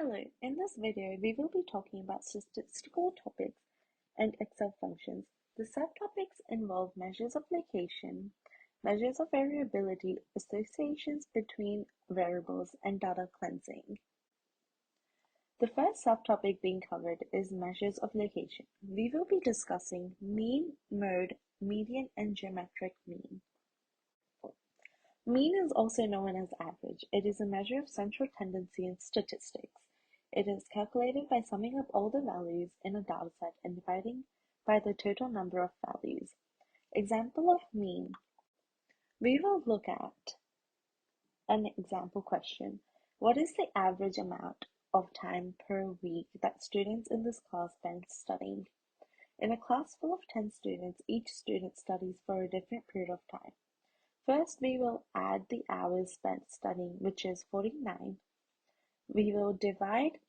Hello, in this video we will be talking about statistical topics and Excel functions. The subtopics involve measures of location, measures of variability, associations between variables, and data cleansing. The first subtopic being covered is measures of location. We will be discussing mean, mode, median, and geometric mean. Mean is also known as average. It is a measure of central tendency in statistics. It is calculated by summing up all the values in a dataset and dividing by the total number of values. Example of mean. We will look at an example question. What is the average amount of time per week that students in this class spend studying? In a class full of 10 students, each student studies for a different period of time. First, we will add the hours spent studying, which is 49. We will divide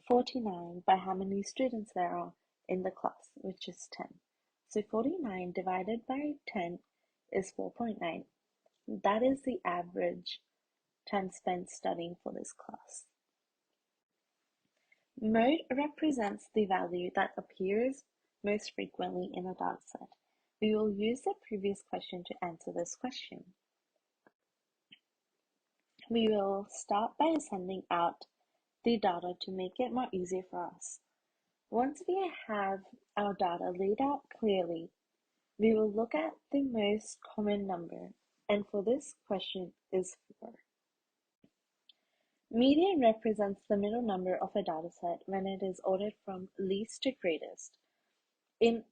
49 by how many students there are in the class, which is 10. So 49 divided by 10 is 4.9. That is the average time spent studying for this class. Mode represents the value that appears most frequently in a dataset. We will use the previous question to answer this question. We will start by sending out the data to make it more easier for us. Once we have our data laid out clearly, we will look at the most common number, and for this question is 4. Median represents the middle number of a dataset when it is ordered from least to greatest. In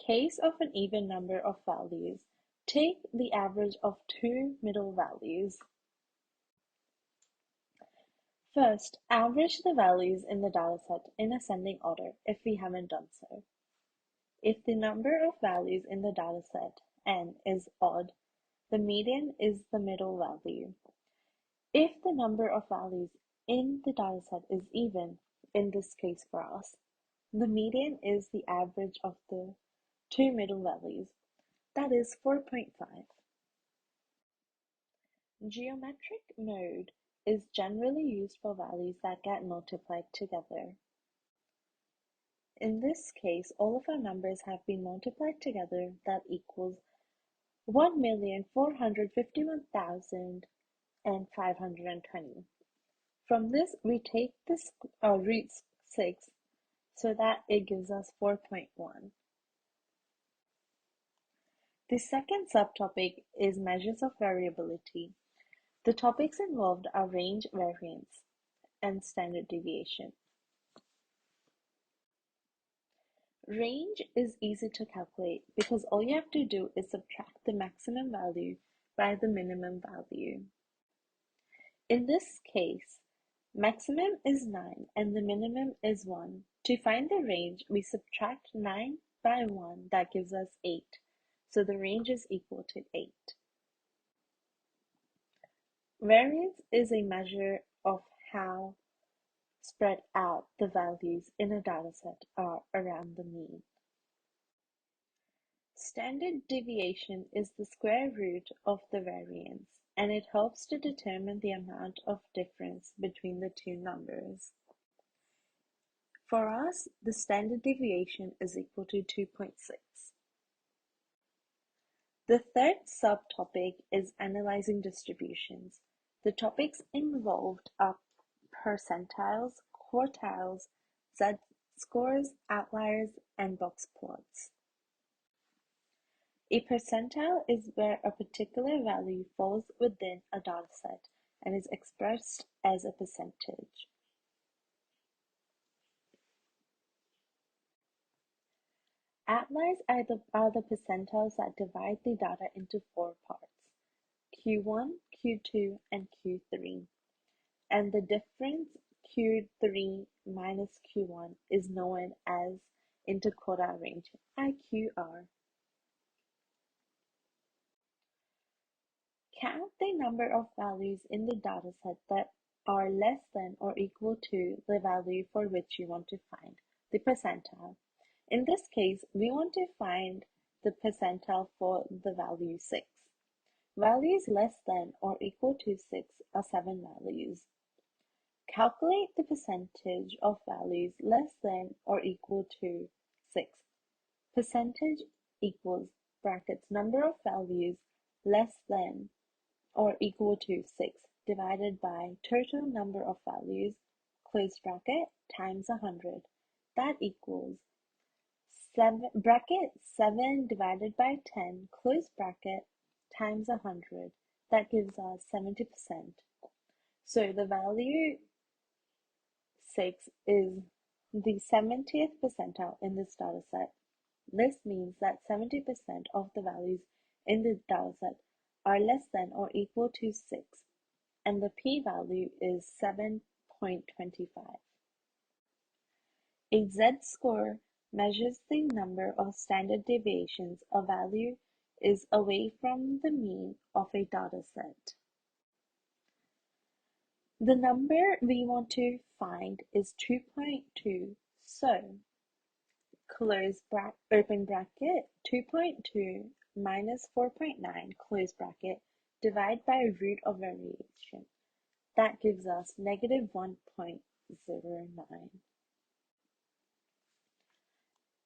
case of an even number of values, take the average of 2 middle values. First, average the values in the dataset in ascending order if we haven't done so. If the number of values in the dataset, n, is odd, the median is the middle value. If the number of values in the dataset is even, in this case for us, the median is the average of the 2 middle values, that is 4.5. Geometric mode is generally used for values that get multiplied together. In this case, all of our numbers have been multiplied together, that equals 1,451,520. From this, we take this root 6 so that it gives us 4.1. The second subtopic is measures of variability. The topics involved are range, variance, and standard deviation. Range is easy to calculate because all you have to do is subtract the maximum value by the minimum value. In this case, maximum is 9 and the minimum is 1. To find the range, we subtract 9 by 1, that gives us 8. So the range is equal to 8. Variance is a measure of how spread out the values in a dataset are around the mean. Standard deviation is the square root of the variance, and it helps to determine the amount of difference between the two numbers. For us, the standard deviation is equal to 2.6. The third subtopic is analyzing distributions. The topics involved are percentiles, quartiles, z-scores, outliers, and box plots. A percentile is where a particular value falls within a dataset and is expressed as a percentage. Outliers are the percentiles that divide the data into 4 parts: Q1, Q2, and Q3. And the difference Q3 minus Q1 is known as interquartile range, IQR. Count the number of values in the dataset that are less than or equal to the value for which you want to find the percentile. In this case, we want to find the percentile for the value 6. Values less than or equal to 6 are 7 values. Calculate the percentage of values less than or equal to 6. Percentage equals brackets number of values less than or equal to 6 divided by total number of values close bracket times 100. That equals 7 divided by 10 close bracket times 100. That gives us 70%. So the value 6 is the 70th percentile in this data set. This means that 70% of the values in the dataset are less than or equal to 6, and the p-value is 7.25. A z-score measures the number of standard deviations a value is away from the mean of a dataset. The number we want to find is 2.2, so open bracket 2.2 minus 4.9 close bracket divide by root of variation. That gives us negative 1.09.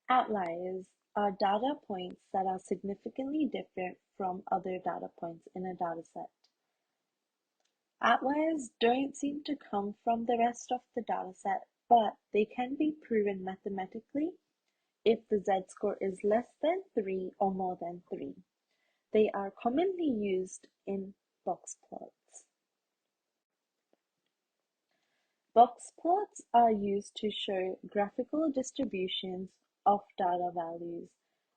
Outliers are data points that are significantly different from other data points in a dataset. Outliers don't seem to come from the rest of the dataset, but they can be proven mathematically if the z-score is less than 3 or more than 3. They are commonly used in box plots. Box plots are used to show graphical distributions of data values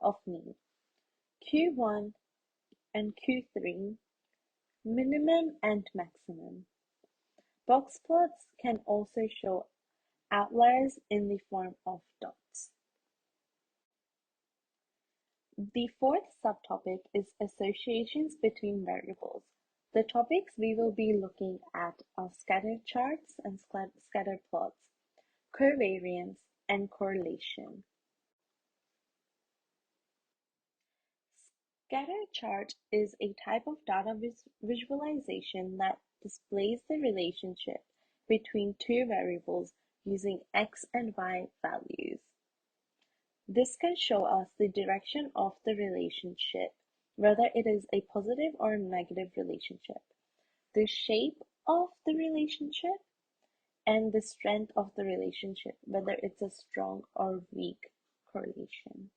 of mean, Q1 and Q3, minimum and maximum. Box plots can also show outliers in the form of dots. The fourth subtopic is associations between variables. The topics we will be looking at are scatter charts and scatter plots, covariance, and correlation. Scatter chart is a type of data visualization that displays the relationship between two variables using x and y values. This can show us the direction of the relationship, whether it is a positive or negative relationship, the shape of the relationship, and the strength of the relationship, whether it's a strong or weak correlation.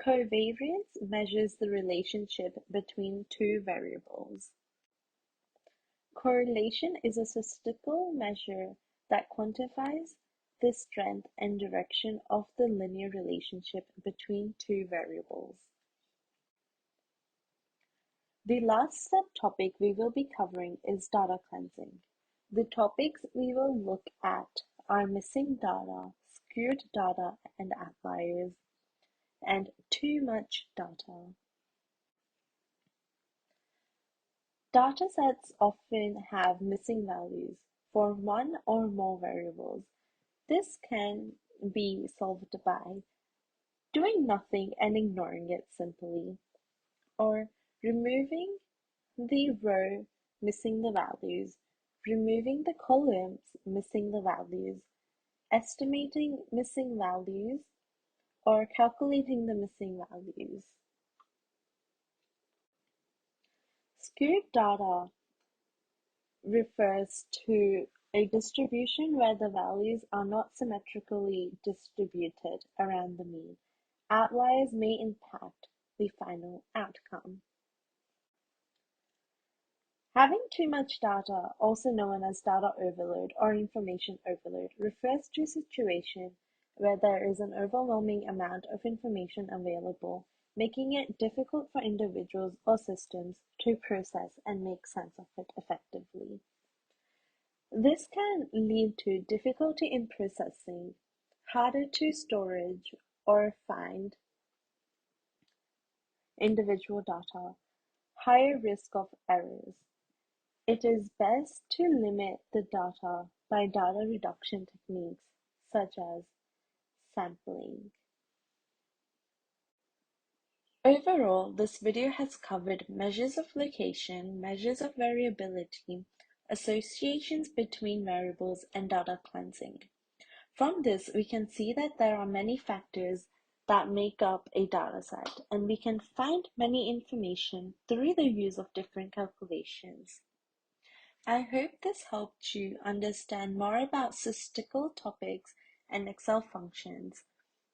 Covariance measures the relationship between two variables. Correlation is a statistical measure that quantifies the strength and direction of the linear relationship between two variables. The last subtopic we will be covering is data cleansing. The topics we will look at are missing data, skewed data and outliers, and too much data. Datasets often have missing values for one or more variables. This can be solved by doing nothing and ignoring it simply, or removing the row missing the values, removing the columns missing the values, estimating missing values, or calculating the missing values. Skewed data refers to a distribution where the values are not symmetrically distributed around the mean. Outliers may impact the final outcome. Having too much data, also known as data overload or information overload, refers to a situation where there is an overwhelming amount of information available, making it difficult for individuals or systems to process and make sense of it effectively. This can lead to difficulty in processing, harder to storage or find individual data, higher risk of errors. It is best to limit the data by data reduction techniques such as sampling. Overall, this video has covered measures of location, measures of variability, associations between variables, and data cleansing. From this, we can see that there are many factors that make up a dataset, and we can find many information through the use of different calculations. I hope this helped you understand more about statistical topics and Excel functions.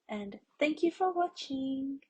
And thank you for watching.